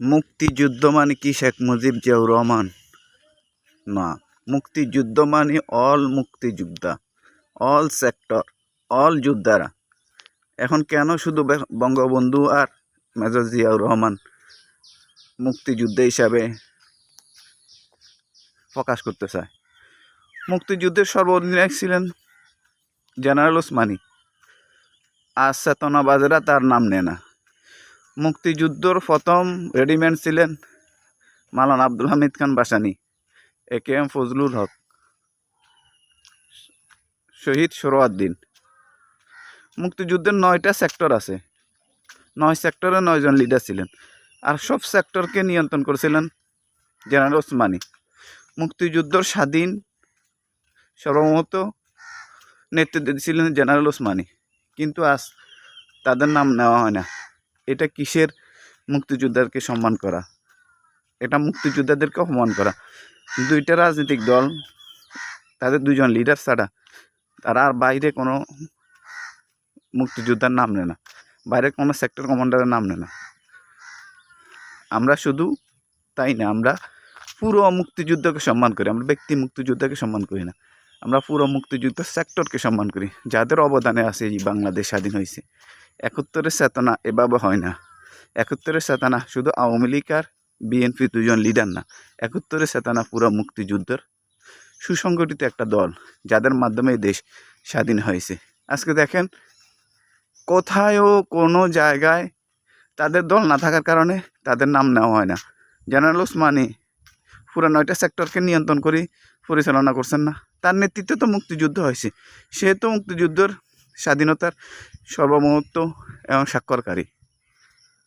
মুক্তিযুদ্ধ মানে কি শেখ মুজিব জিয়াউর রহমান? না, মুক্তিযুদ্ধ মানে অল মুক্তিযোদ্ধা, অল সেক্টর, অল যোদ্ধারা। এখন কেন শুধু বঙ্গবন্ধু আর মেজর জিয়াউর রহমান মুক্তিযুদ্ধ হিসাবে প্রকাশ করতে চায়? মুক্তিযুদ্ধের সর্বাধিনায়ক ছিলেন জেনারেল ওসমানী, আর চেতনাবাজেরা তার নাম নেয় না। মুক্তিযুদ্ধর প্রথম রেডিম্যান ছিলেন মাওলানা আব্দুল হামিদ খান ভাসানী, AKM ফজলুল হক, শহীদ সোহরাওয়ার্দী। মুক্তিযুদ্ধের 9টা সেক্টর আছে, 9 সেক্টরে 9 জন লিডার ছিলেন, আর সব সেক্টরকে নিয়ন্ত্রণ করেছিলেন জেনারেল ওসমানী। মুক্তিযুদ্ধর স্বাধীন সর্বমত নেতৃত্ব দিয়েছিলেন জেনারেল ওসমানী, কিন্তু আজ তাদের নাম নেওয়া হয় না। এটা কিসের মুক্তিযোদ্ধাদেরকে সম্মান করা? এটা মুক্তিযোদ্ধাদেরকে অপমান করা। দুইটা রাজনৈতিক দল তাদের দুজন লিডার ছাড়া তারা আর বাইরে কোনো মুক্তিযোদ্ধার নাম নেয় না, বাইরে কোনো সেক্টর কমান্ডারের নাম নেয় না। আমরা শুধু তাই না, আমরা পুরো মুক্তিযুদ্ধকে সম্মান করি, আমরা ব্যক্তি মুক্তিযোদ্ধাকে সম্মান করি না। আমরা পুরো মুক্তিযুদ্ধ সেক্টরকে সম্মান করি, যাদের অবদানে আছে এই বাংলাদেশ স্বাধীন হয়েছে। 71-এর চেতনা এভাবে হয় না। 71-এর চেতনা শুধু আওয়ামী লীগ আর BNP দুজন লিডার না, 71-এর চেতনা পুরো মুক্তিযুদ্ধের সুসংগঠিত একটা দল, যাদের মাধ্যমে এই দেশ স্বাধীন হয়েছে। আজকে দেখেন, কোথায়ও কোনো জায়গায় তাদের দল না থাকার কারণে তাদের নাম নেওয়া হয় না। জেনারেল ওসমানী পুরো 9টা সেক্টরকে নিয়ন্ত্রণ করে পরিচালনা করছেন না, তার নেতৃত্বে তো মুক্তিযুদ্ধ হয়েছে। সে তো মুক্তিযুদ্ধের স্বাধীনতার সর্বমহত্ব এবং স্বাক্ষরকারী।